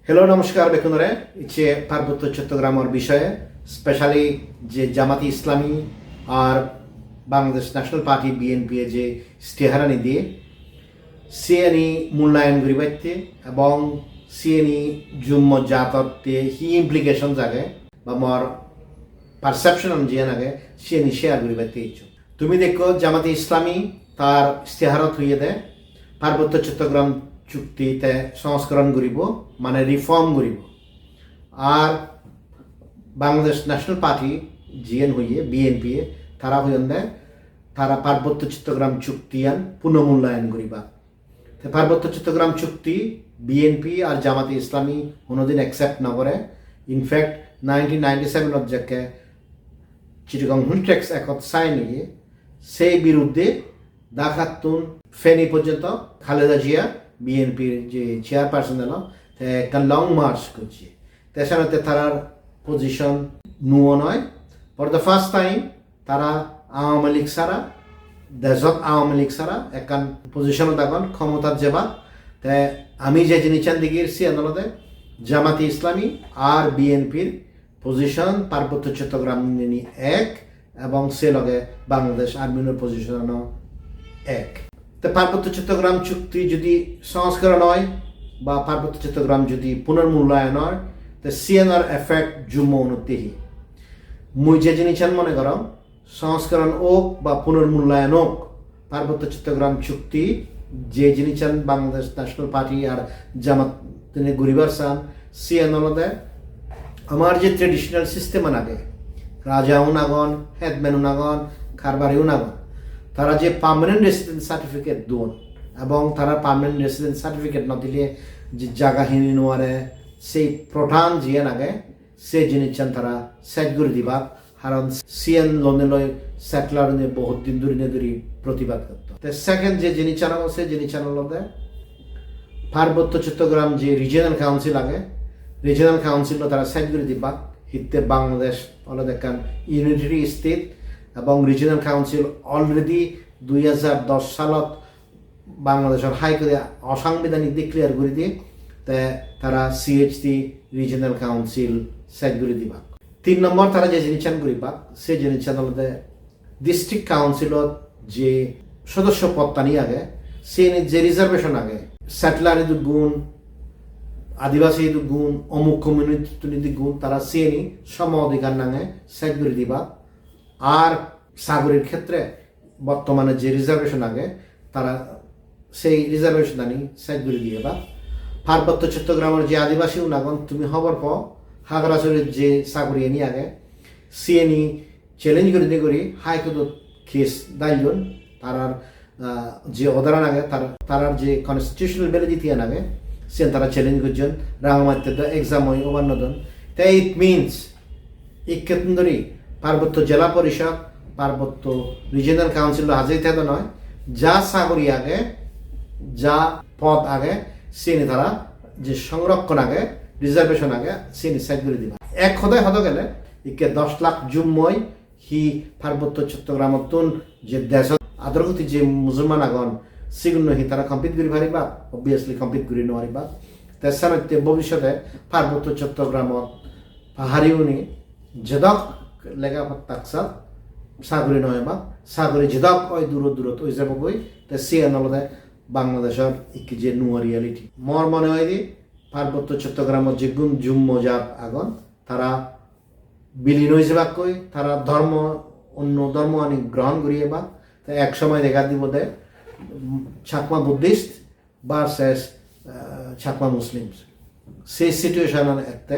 Hello নমস্কার বেকুনরে ইচ্ছে পার্বত্য চট্টগ্রামের বিষয়ে স্পেশালি যে জামাতি ইসলামী আর বাংলাদেশ ন্যাশনাল পার্টি বিএনপি যে ইস্তেহারানি দিয়ে সিএনই মূল্যায়ন করিবাইতে এবং সিএনই জুম্ম জাততে হি ইমপ্লিকেশন জাগে বা মর পারসেপশন যে নাগে সিএনই শেয়ার করিবাইতে ইচ্ছু তুমি দেখো জামাতি ইসলামী তার ইস্তেহারত হইয়ে দেয় পার্বত্য চট্টগ্রাম চুক্তিতে সংস্করণ করিব মানে রিফর্ম করিব আর বাংলাদেশ ন্যাশনাল পার্টি জিএন হইয়ে বিএনপি তারা হইন দেয় তারা পার্বত্য চট্টগ্রাম চুক্তিয়ান পুনঃমূল্যায়ন করিবা পার্বত্য চট্টগ্রাম চুক্তি বিএনপি আর জামাতে ইসলামী কোনোদিন অ্যাকসেপ্ট না করে ইনফ্যাক্ট 1997 যাকে চিটাগং হুলট্রেক্স একত সাইন নিয়ে সেই বিরুদ্ধে দাখাতুন ফেনী পর্যন্ত খালেদা জিয়া বিএনপির যে চেয়ারপারসন এলো একটা লং মার্চ করছে তেসানাতে তারার পজিশন নুও নয় ফর দ্য ফার্স্ট টাইম তারা আওয়ামী লীগ ছাড়া দেশত আওয়ামী লীগ ছাড়া একান পজিশনও দেখুন ক্ষমতার যেবা তে আমি যে জিনিসান দিকে সে আন্দোলনে জামাতি ইসলামী আর বিএনপির পজিশন পার্বত্য চট্টগ্রাম নিয়ে এক এবং সে লগে বাংলাদেশ আর্মিনের পজিশন এক তো পার্বত্য চট্টগ্রাম চুক্তি যদি সংস্করণ হয় বা পার্বত্য চট্টগ্রাম যদি পুনর্মূল্যায়ন হয় তো সিএনআর এফেক্ট জুম্ম উন্নতিহি মুই যে জিনিস মনে করো সংস্করণ হোক বা পুনর্মূল্যায়ন হোক পার্বত্য চট্টগ্রাম চুক্তি যে জিনিস বাংলাদেশ ন্যাশনাল পার্টি আর জামাত তিনি গরিবার চান সিএনআর আমার যে ট্রেডিশনাল সিস্টেম আগে রাজাও নাগন হেডম্যানও নাগন খারবারিও নাগন তারা যে পার্মানেন্ট রেসিডেন্ট সার্টিফিকেট দোন এবং তারা পার্মানেন্ট রেসিডেন্ট সার্টিফিকেট ন দিলে যে জায়গাহীন নোয়ারে সেই প্রধান জিয়ান আগে সে জিনিস তারা সেট করে দিবা কারণ সিএন লোনে লয় সেটলার নিয়ে বহুত দিন ধরে প্রতিবাদ করতো সেকেন্ড যে জিনিস চানাবো সে জিনিস চানালে পার্বত্য চট্টগ্রাম যে রিজিয়নাল কাউন্সিল আগে রিজিয়নাল কাউন্সিল তারা সেট করে দিবা হিতে বাংলাদেশ হলো দেখান ইউনিটারি স্টেট এবং রিজিয়নাল কাউন্সিল অলরেডি 2010 সালত বাংলাদেশের হাইকোর্টে অসাংবিধানিক ডিক্লেয়ার করে দিয়ে তারা সিএইচটি রিজিয়নাল কাউন্সিল সেট করে দিবা 3 নম্বর তারা যে জিনিস করিবা সে জিনিস ডিস্ট্রিক্ট কাউন্সিলত যে সদস্য পদটা নিয়ে আগে সে যে রিজার্ভেশন আগে সেটলার গুণ আদিবাসী গুণ অমুক কমিউনিটি গুণ তারা সিএনি সম অধিকার নাঙে সেট করে দিবা আর সাগরের ক্ষেত্রে বর্তমানে যে রিজার্ভেশন আগে তারা সেই রিজার্ভেশন আনি সেট করে দিয়ে বা পার্বত্য চট্টগ্রামের যে আদিবাসী উনাগন তুমি খবর পাও হাগরাচরের যে সাগরিয়ে নিয়ে আগে সিএনি চ্যালেঞ্জ করে দিয়ে করি হাইকোর্ট কেস দাইজন তারার যে অদারান আগে তারার যে কনস্টিটিউশনাল ভ্যালিডিটি আগে সে তারা চ্যালেঞ্জ করছেন রাঙামাটিতে এক্সাম হয় ওভারনদন তাই ইট মিনস ইকেন্দরি পার্বত্য জেলা পরিষদ পার্বত্য রিজিয়নাল কাউন্সিল হাজির থাকে নয় যা সাগরি আগে যা পদ আগে সিনি তারা যে সংরক্ষণ আগে রিজার্ভেশন আগে সিনি সাইড করে দিবা এক সদায় হতে গেলে ইকে 10 লাখ জুম্ময় হি পার্বত্য চট্টগ্রামতুন যে দেশ আদরগতি যে মুসলমান আগন সিগুন্ন হি তারা কমপ্লিট করে পারিবা অবভিয়াসলি কমপ্লিট করে নোৱাৰিবা তেসানতে ভবিষ্যতে পার্বত্য চট্টগ্রামত পাহাড়ি উনি জেদক লেগা তাকসা সাগরি নয় বা সাগরি জেদক ওই দূরত ওই যাব গই তে সিএন আলাদা বাংলাদেশের একটি যে নুয়া রিয়ালিটি মর মনে হয় দি পার্বত্য চট্টগ্রামের যে গুণ জুম্ম জাত আগন তারা বিলীন হয়ে যাবা কই তারা অন্য ধর্ম আনি গ্রহণ করিয়ে বা এক সময় দেখা দিব দে ছাকমা বুদ্ধিস্ট ভার্সেস ছাকমা মুসলিম সেই সিচুয়েশন একটা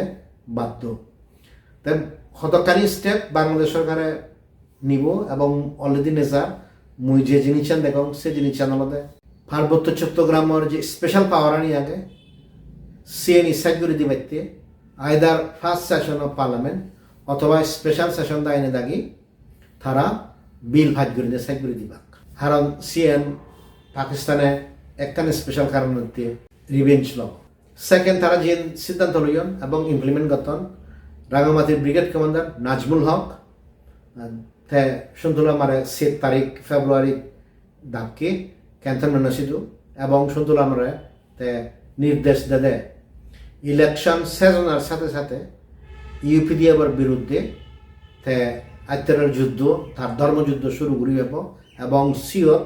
বাধ্য তাই কতখানি স্টেপ বাংলাদেশ সরকারে নিব এবং অলরেডি নেজা মুই যে জিনিস দেখো সে জিনিস আমাদের পার্বত্য চট্টগ্রামের যে স্পেশাল পাওয়ার আনি আগে সিএনই সেট করে দিবাইতে either first session of parliament অথবা স্পেশাল সেশন দাইনে দাগি তারা বিল ভাগ করে দিয়ে সেট করে দিবা কারণ সিএন পাকিস্তানে একখানে স্পেশাল কারণ হচ্ছে রিভেঞ্জ ল সেকেন্ড তারা যে সিদ্ধান্ত লইন এবং ইমপ্লিমেন্ট করতেন রাঙামাটির ব্রিগেড কমান্ডার নাজমুল হক তে সন্তুলা মারে 7 তারিখ ফেব্রুয়ারি দাবকে ক্যান্টনমেন্ট সিধু এবং সন্তুলা মারে তে নির্দেশ দে ইলেকশন সেজনের সাথে সাথে ইউপিডিএফের বিরুদ্ধে তে আত্মারের যুদ্ধ তার ধর্মযুদ্ধ শুরু করি যাব এবং সিওর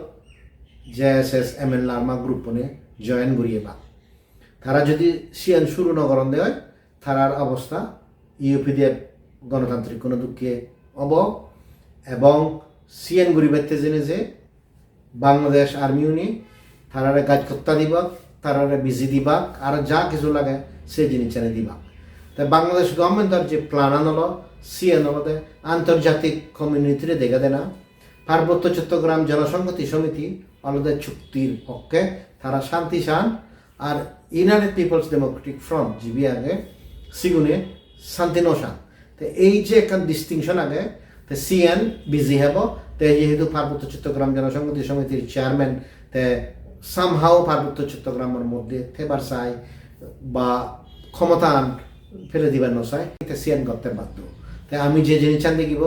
জেএসএস এমএন লার্মা গ্রুপনে জয়েন করিয়ে বা তারা যদি সিএন শুরু নগরণ দেয় তারার অবস্থা ইউপিডিএফ গণতান্ত্রিক কোনো দুঃখে অব এবং সিএন গরিবেতে জেনে যে বাংলাদেশ আর্মি উনি তারারে গাছকত্তা দিবাক তারারে বিজি দিবাক আর যা কিছু লাগে সে জিনিস এনে দিবাক তাই বাংলাদেশ গভর্নমেন্টের যে প্ল্যান আনলো সিএন হলতে আন্তর্জাতিক কমিউনিটিরে দেখা দেয় না পার্বত্য চট্টগ্রাম জনসংহতি সমিতি আলাদা চুক্তির পক্ষে তারা শান্তি চান আর ইউনাইটেড পিপলস ডেমোক্রেটিক ফ্রন্ট জিবি আগে সিগুনে শান্তি নশান তো এই যে একটা ডিস্টিংশন আগে তো সিএন বিজি হব তো যেহেতু পার্বত্য চট্টগ্রাম জনসংহতি সমিতির চেয়ারম্যান তে সামহাও পার্বত্য চট্টগ্রামের মধ্যে ফেবার চাই বা ক্ষমতা ফেলে দিবার নচাই এটা সিএন করতে বাধ্য তাই আমি যে জিনিস চান দেখিব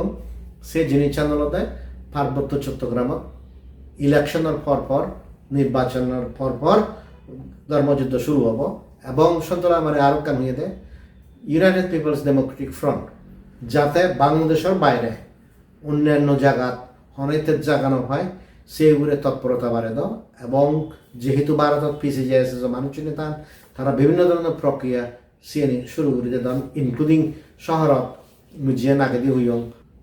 সে জিনিস চান হলতে পার্বত্য চট্টগ্রামত ইলেকশনের পর নির্বাচনের পর ধর্মযুদ্ধ শুরু হব এবং সন্তরা আমার আরো কান হয়ে দেয় ইউনাইটেড পিপলস ডেমোক্রেটিক ফ্রন্ট যাতে বাংলাদেশের বাইরে অন্যান্য জায়গা হনেতের জাগানো হয় সেইগুলো তৎপরতা বাড়ে দাও এবং যেহেতু ভারতত পিছিয়ে যায় যে মানুষ নেতা তারা বিভিন্ন ধরনের প্রক্রিয়া সিএনি শুরু করে দেন ইনক্লুডিং শহরত মুজিয়ে নাকে দিয়ে হইয়ং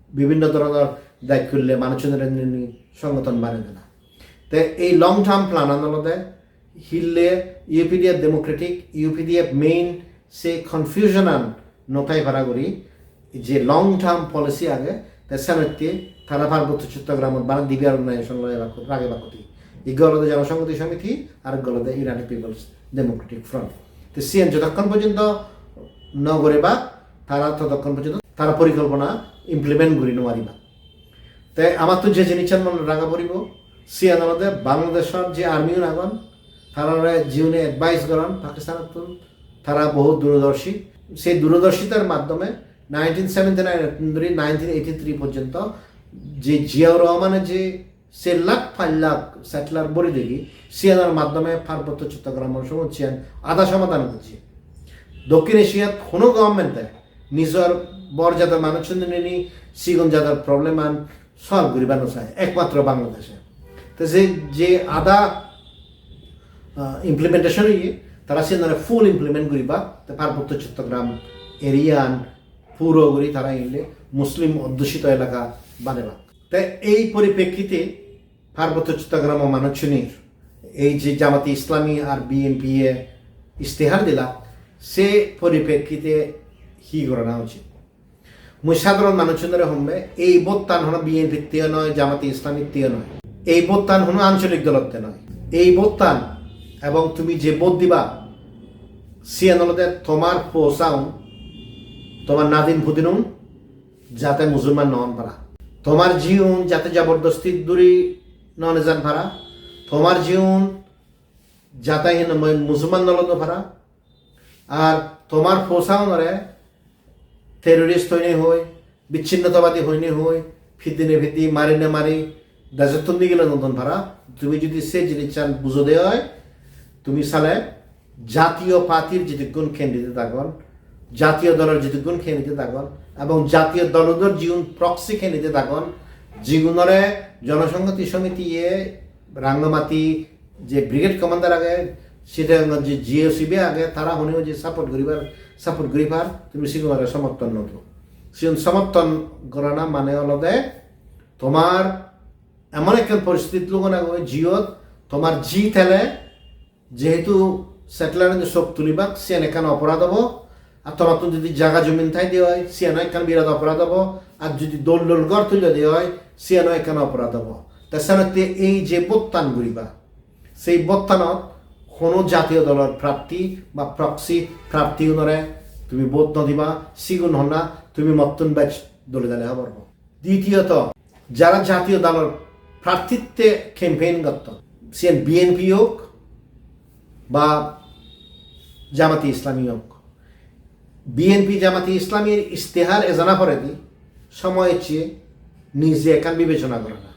বিভিন্ন ধরনের দায়িত্ব করলে মানুষের সংগঠন বাড়ে না তো এই লং টার্ম প্ল্যান আনলতে হিললে ইউপিডিএফ ডেমোক্রেটিক ইউপিডিএফ মেইন সে কনফিউশন আন নতাই ভাড়া করি যে লং টার্ম পলিসি আগে তা সেনেতে তারা পার্বত্য চট্টগ্রামত বানা দিবি অর্গানাইজেশন রাগে বাকতি এগুলোতে জনসংহতি সমিতি আর এগুলোতে ইউনাইটেড পিপলস ডেমোক্রেটিক ফ্রন্ট তো সিএন যতক্ষণ পর্যন্ত নগরে বা তারা ততক্ষণ পর্যন্ত তারা পরিকল্পনা ইমপ্লিমেন্ট করি নোৱাৰিবা তাই আমার তো যে জিনিস রাখা পড়ব সিএন আমাদের বাংলাদেশের যে আর্মিও নাগন তারা জীবনে অ্যাডভাইস করেন পাকিস্তানের তো তারা বহু দূরদর্শী সেই দূরদর্শিতার মাধ্যমে 1979 1983 পর্যন্ত যে জিয়াউর রহমানের যে 4 লাখ সেটলার বলি দেখি সিএনের মাধ্যমে পার্বত্য চট্টগ্রামের সমস্যা আধা সমাধান করছে দক্ষিণ এশিয়ার কোনো গভর্নমেন্টে নিজের বরজাদার মানুষের নিয়ে সিগন জাদার প্রবলেম আন সলভ করিবার নচায় একমাত্র বাংলাদেশে তো যে আধা ইমপ্লিমেন্টেশন হইয়ে তারা সিএনরে ফুল ইমপ্লিমেন্ট করিবা তো পার্বত্য চট্টগ্রাম এরিয়ান পুরো করি তারা ইনলে মুসলিম অধ্যুষিত এলাকা বানেবা তাই এই পরিপ্রেক্ষিতে পার্বত্য চট্টগ্রাম ও মানুষজনীর এই যে জামাতি ইসলামী আর বিএনপি এ ইস্তেহার দিলা সে পরিপ্রেক্ষিতে হি করে নেওয়া উচিত মুই সাধারণ মানুষজনের হমে এই বোত্তান হলো বিএনপির তীয় নয় জামাতি ইসলামীর তীয় নয় এই বোত্তান হলো আঞ্চলিক দলত্বে নয় এই বোত্তান এবং তুমি যে বোধ দিবা সিএনলতে তোমার পোষাও তোমার নাদিন ফুদিনুন যাতে মুসলমান নন পারা তোমার জীবন যাতে জবরদস্তি দূরি নন যান পারা তোমার জীবন যাতে মুসলমান নলন পারা আর তোমার পোষাও নরে টেরোরিস্ট হইনি হই বিচ্ছিন্নতাবাদী হইনি হই ফিদিনে ফিদি মারি না মারি দাজত্বন দিয়ে গেলে নতুন ভাড়া তুমি যদি সে জিনিস চান বুঝো দেওয়া হয় তুমি সালে জাতীয় পার্টির যেটুকুন ক্যান্ডিডেট থাকন জাতীয় দলের যেটুকুন ক্যান্ডিডেট থাকন এবং জাতীয় দলদের জীবন প্রক্সি ক্যান্ডিডেট থাকন জীবনরে জনসংহতি সমিতি এ রাঙ্গমাতি যে ব্রিগেড কমান্ডার আগে সেটা যে জিওসিবি আগে তারা হনেও যে সাপোর্ট করিবার তুমি সিগুমারে সমর্থন নতো সিগুন সমর্থন করা না মানে হলদে তোমার এমন একটা পরিস্থিতি লোক না জিওত তোমার জি থেলে যেহেতু সেটেলারের চোখ তুলিবাক সিয়ান এখানে অপরাধ হবো আর তোমার তো যদি জায়গা জমিন ঠাই দেওয়া হয় সিয়ানো এখানে বিরাট অপরাধ হবো আর যদি দোল গড় তুলে দেওয়া হয় সিয়ানো এখানে অপরাধ হবো তাছাড়া এই যে বত্তান ঘুরিবা সেই বত্তানত কোনো জাতীয় দলের প্রার্থী বা প্রক্সি প্রার্থী নরে তুমি বোধ নদিবা সিগুন হন না তুমি মত্তন ব্যাচ দলে দলে হবার দ্বিতীয়ত যারা জাতীয় দলের প্রার্থিত্বে ক্যাম্পেইন করত সিএন বিএনপি হোক বা জামাতি ইসলামী হোক বিএনপি জামাতি ইসলামীর ইস্তেহার এজানা করে দি সময়ের চেয়ে নিজে একান বিবেচনা করে না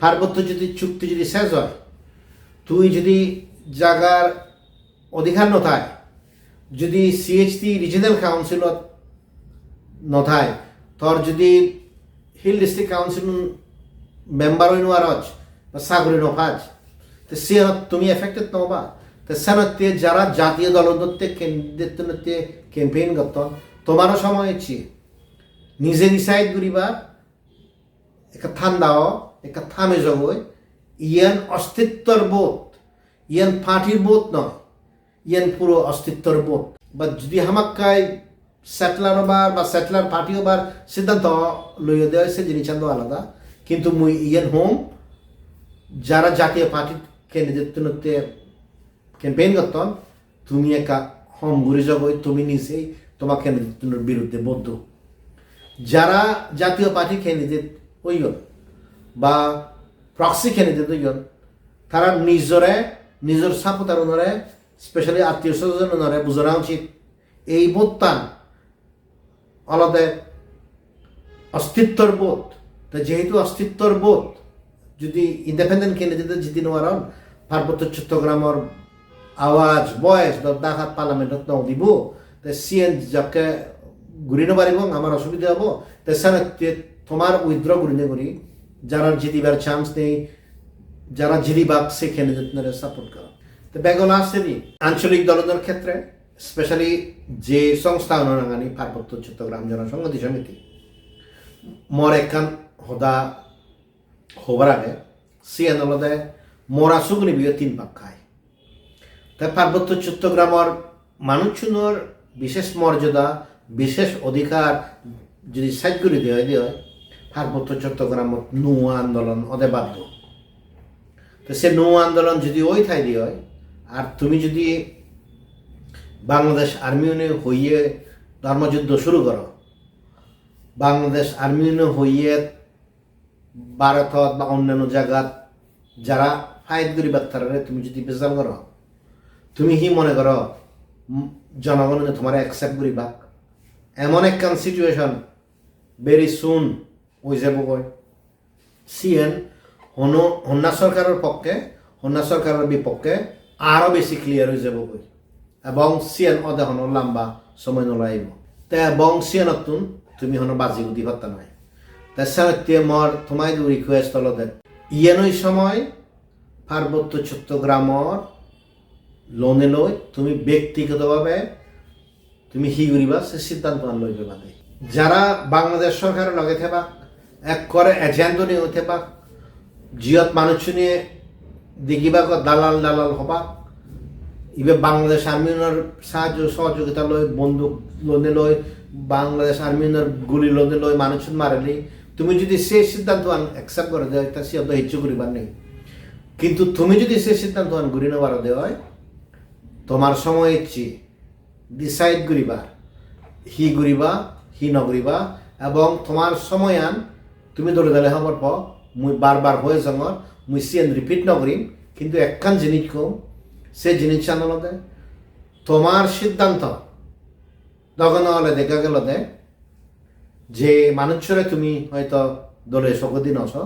পার্বত্য যদি চুক্তি যদি শেষ হয় তুই যদি জাগার অধিকার নথায় যদি CHT রিজিনাল কাউন্সিলত নথায় তোর যদি হিল ডিস্ট্রিক্ট কাউন্সিল মেম্বার হইনো আরজ বা সাগরি নফাজ তো সিয়ানত তুমি এফেক্টেড নবা তো সানতে যারা জাতীয় দলদত্তে কেন্দ্রিত্বতে ক্যাম্পেইন করত তোমারও সময় ইচ্ছে নিজে ডিসাইড করিবা একটা ঠান্ডাও একটা থামে জগই ইয়ান অস্তিত্বর বোধ ইয়ান পার্টির বোধ নয় ইয়ান পুরো অস্তিত্বর বোধ বা যদি হামাক্কায় সেটলার ওবার বা সেটলার পার্টি ওবার সিদ্ধান্ত লইয়া দেওয়া হয়েছে জিনিস আলাদা কিন্তু মুই ইয়ান হোম যারা জাতীয় পার্টির ক্যান্ডিডেটতে ক্যাম্পেইন করতেন তুমি একা হোম ঘুরে যাবই তুমি নিজেই তোমার ক্যান্ডিডেটের বিরুদ্ধে বদ্ধ যারা জাতীয় পার্টি ক্যান্ডিডেট হইল বা প্রক্সি ক্যান্ডিডেট হইল তারা নিজের সাপোর্টাররে স্পেশালি আত্মীয় স্বজনরে বুঝানো উচিত এই বোধটান আলাদা অস্তিত্বর বোধ তা যেহেতু অস্তিত্বর বোধ যদি ইন্ডিপেন্ডেন্ট ক্যান্ডিডেট জিতি নেওয়ার পার্বত্য চট্টগ্রামের আওয়াজ বয়স ডাকাত পার্লামেন্টত ন দিব তা CN যাকে ঘুরি নেবারিব আমার অসুবিধা হব তাছাড়া তোমার উইথড্র ঘুরি করি যারা জিতিবার চান্স নেই যারা জিতিবাক সেই ক্যান্ডিডেটরে সাপোর্ট করা তো বেগল আছে আঞ্চলিক দলের ক্ষেত্রে স্পেশালি যে সংস্থা অনুরাঙানি পার্বত্য চট্টগ্রাম জনসংহতি সমিতি মর একখান হদা হবার আগে CN আলাদা মরা সুগুনি বিয়ে 3 ভাগ খায় তাই পার্বত্য চট্টগ্রামের মানুষজনের বিশেষ মর্যাদা বিশেষ অধিকার যদি সাইড করে দেওয়া হয় পার্বত্য চট্টগ্রামত নৌ আন্দোলন অদে বাধ্য তো সে নৌ আন্দোলন যদি ওই ঠাই দিয়ে হয় আর তুমি যদি বাংলাদেশ আর্মি হইয়ে ধর্মযুদ্ধ শুরু করো বাংলাদেশ আর্মি হইয়ে ভারত বা অন্যান্য জায়গাত যারা ফাইট করি বাচ্চারা তুমি যদি বেজাল করো তুমি হি মনে করো জনগণ তোমার অ্যাকসেপ্ট করিবা এমন একখান সিচুয়েশন ভেরি সুন হয়ে যাব CN হন্যা সরকারের পক্ষে হন্যা সরকারের বিপক্ষে আরও বেশি ক্লিয়ার হয়ে যাব এবং CN অদেহন লম্বা সময় নলাইব তা এবং CN তুমি হন বাজি উদি হত্যা নয় তাছাড়া মর তোমায় রিকোয়েস্ট হলো দেখ ওই সময় পার্বত্য চট্টগ্রামর লোনে লই তুমি ব্যক্তিগতভাবে তুমি হি করিবা সে সিদ্ধান্ত লইবে বাদে যারা বাংলাদেশ সরকারের লগে থেবা এক করে এজেন্ট নিয়ে থেবা জিয়ত মানুষ নিয়ে দেখিবা দালাল হবা ইবে বাংলাদেশ আর্মির সাহায্য সহযোগিতা লই বন্দুক লোনে লই বাংলাদেশ আর্মির গুলি লোনে লই মানুষ মারেলি তুমি যদি সেই সিদ্ধান্ত অ্যাকসেপ্ট করে দেয় তা সে হিচ্ছু করিবার নেই কিন্তু তুমি যদি সেই সিদ্ধান্ত ঘুরি নেবার দেওয়া হয় তোমার সময় ইচ্ছি ডিসাইড করিবা হি ঘুরিবা হি নগরিবা এবং তোমার সময় তুমি দলে দলে হবার পর মুই বারবার হয়ে যাওয়ার মুই CN রিপিট নকরিম কিন্তু একখান জিনিস কম সে জিনিস আনলতে তোমার সিদ্ধান্ত তখন হলে দেখা গেল যে মানুষরে তুমি হয়তো দলে সকদিন আস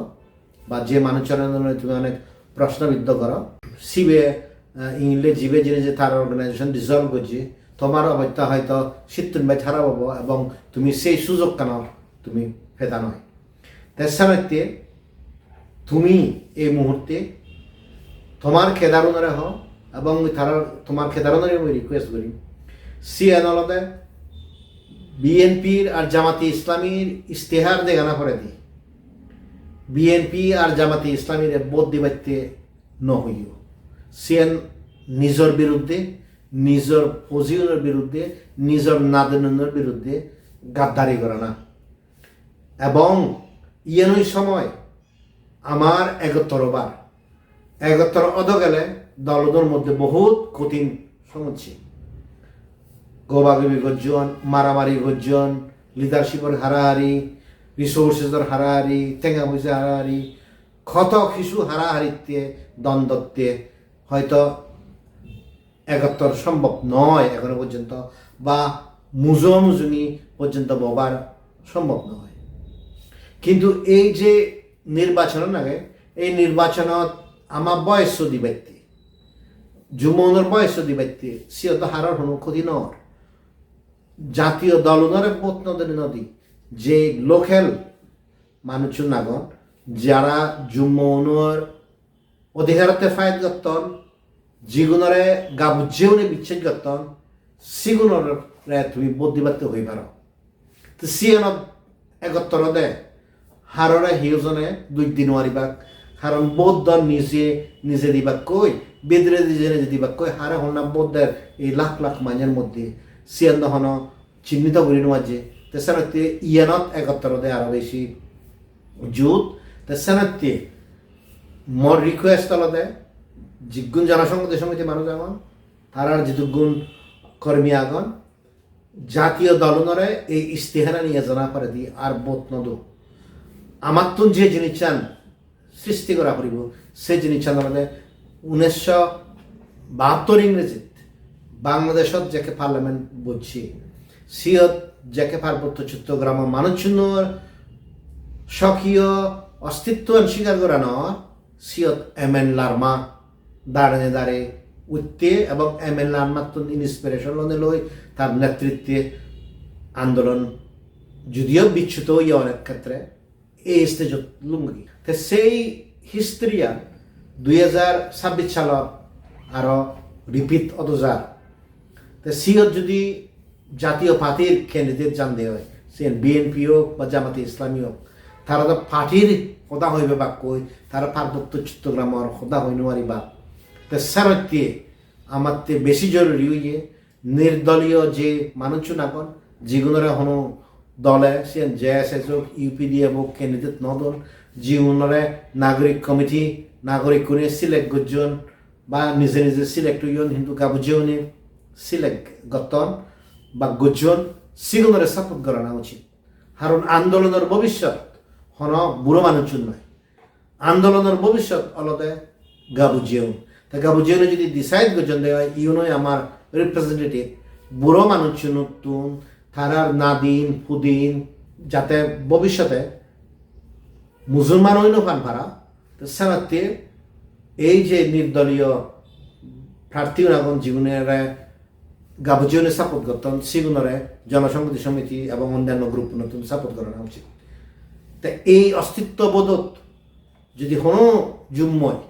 বা যে মানুষরে তুমি অনেক প্রশ্নবিদ্ধ করো সিবে ইংলে জিবে জিনিস যে তার অর্গানাইজেশন ডিজলভ করছে তোমার অবস্থা হয়তো শীতুন বাই খারাপ হবো এবং তুমি সেই সুযোগ কেন তুমি ফেতা নয় তাছাড়া তুমি এই মুহূর্তে তোমার খেদারণরে হও এবং তারা তোমার খেদারণরে আমি রিকোয়েস্ট করি CN আলাদা BNPর আর জামাতি ইসলামীর ইস্তেহার দেখানা করে দিই BNP আর জামাতি ইসলামীর বোধ দিবাইতে নহইও CN নিজের বিরুদ্ধে নিজের পজিশনের বিরুদ্ধে নিজের নাদনের বিরুদ্ধে গাদ্দারি করে না এবং ওই সময় আমার 71 অদ গেলে দলদের মধ্যে বহুত কঠিন সমস্যা গোবাগবি গর্জন মারামারি গর্জন লিডারশিপের হারাহারি রিসোর্সেসের হারাহারি টেঙা পয়সা হারাহারি ক্ষত কিছু হারাহারিতে দ্বন্দ্বতে হয়তো 71 সম্ভব নয় এখনো পর্যন্ত বা মুজুনি পর্যন্ত ববার সম্ভব নয় কিন্তু এই যে নির্বাচনের আগে এই নির্বাচনত আমার বয়স দিবাইতে জুমনের বয়স দিবাইতে সিয়ত হারার হনো ক্ষতি নর জাতীয় দলনরে বোধ নদী নদী যে লোকাল মানুষ নাগন যারা জুমনের অধিকারতে ফায়দ গতন জিগুনরে গাবুজেউনে বিচ্ছেদ গতন সিগুনরে তুমি বোধ দিবাতে হই পারো তো সিয়নত একত্তর দে হাররে হিউজনে 2 দিন ওয়ারিবাক কারণ বৌদ্ধ নিজে নিজে দিবাক কই বেদরে নিজে নিজে দিবাক কই হারে হন্না বৌদ্ধের এই লাখ লাখ মানের মধ্যে সিয়ান্ন হন চিহ্নিত করি নোয়া যে তেসানতে ইয়ানত একত্তর দে আরো বেশি জুত তেসানতে মোর রিকোয়েস্ট হলো দে জিগুণ জনসংহতি সমিতি মানুষ আগন তারার জিতুগুণ কর্মী আগন জাতীয় দলনরে এই ইস্তেহারা নিয়ে জানা করে দি আর বোধ নদু আমার তো যে জিনিস চান সৃষ্টি করা করিব সেই জিনিস চান আমাদের 1972 ইংরেজিত বাংলাদেশত যাকে পার্লামেন্ট বুঝছি সিয়ত যাকে পার্বত্য চট্টগ্রাম মানুষজনের স্বকীয় অস্তিত্ব স্বীকার করা নয় সিয়ত এম.এন. লারমা দাঁড়ে উঠতে এবং এম.এন. লারমার তো ইন্সপিরেশন লই তার নেতৃত্বে আন্দোলন যদিও বিচ্যুত হইয়া অনেক ক্ষেত্রে এই স্টেজত লুঙ্গি তো সেই হিস্ট্রিয়া 2026 সালত আরো রিপিট অতজার তো সিয়ত যদি জাতীয় পার্টির ক্যান্ডিডেট জান দেওয়া হয় সে বিএনপি হোক বা জামাতে ইসলামী হোক তারা তো পার্টির সদা হইবে বা কই তারা পার্বত্য চট্টগ্রামের সদা হই নোৱাৰি বা তো সারত্যে আমার বেশি জরুরি হইয়ে নির্দলীয় যে মানুষ নাগন যেগুলোরে হনো দলে সে জেএসএস হোক ইউপিডিএফ হোক ক্যান্ডিডেট নদন যেগুলোরে নাগরিক কমিটি নাগরিক করে সিলেক্ট করছেন বা নিজে নিজে সিলেক্ট হইন কিন্তু গাবুজেউনে সিলেক্ট গতন বা গুজন সেগুলোরে সাপোর্ট করানো উচিত কারণ আন্দোলনের ভবিষ্যৎ হন বুড়ো মানুষজন নয় আন্দোলনের ভবিষ্যৎ অলদে গাবুজেউন তা গাবুজেউনে যদি ডিসাইড করছেন দেওয়া ইউনোয় আমার রিপ্রেজেন্টেটিভ বুড়ো মানুষজন নতুন তারার নাদিন ফুদিন যাতে ভবিষ্যতে মুসলমান হইল ফান পারা তো সেনাতে এই যে নির্দলীয় প্রার্থী নাগন জীবনের গাবুজনে সাপোর্ট করতেন সেগুলোরে জনসংহতি সমিতি এবং অন্যান্য গ্রুপ নতুন সাপোর্ট করানো উচিত তা এই অস্তিত্ববোধত যদি কোনো জুম্ময়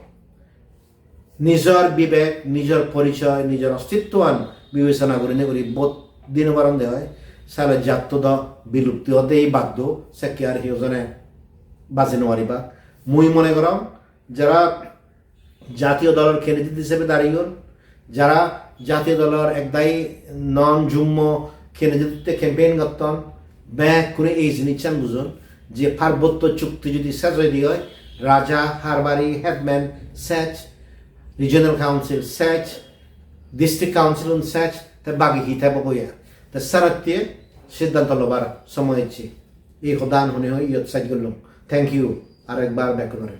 নিজের বিবেক নিজের পরিচয় নিজের অস্তিত্বান বিবেচনা করে নেই বোধ দিনবারণ দেওয়া হয় সালে জাতীয় বিলুপ্তি হতেই বাধ্য সে কে আর হিউজনে বাজে নোয়ারিবা মুই মনে করম যারা জাতীয় দলের ক্যান্ডিডেট হিসেবে দাঁড়িয়ে যারা জাতীয় দলের একদায়ী নন জুম্ম ক্যান্ডিডেটে ক্যাম্পেইন করতেন ব্যাক করে এই জিনিস চান বুঝুন যে পার্বত্য চুক্তি যদি শেষ হয়ে দিয়ে হয় রাজা হারবারি হেডম্যান সেচ রিজনাল কাউন্সিল সেচ ডিস্ট্রিক্ট কাউন্সিল সেচ তা বাকি হিতে বইয়া তা সারাতে সিদ্ধান্ত লবার সময় হচ্ছে এই সদান হনে হয় ইয়ত সাইড করলাম থ্যাংক ইউ আর একবার ব্যাক করে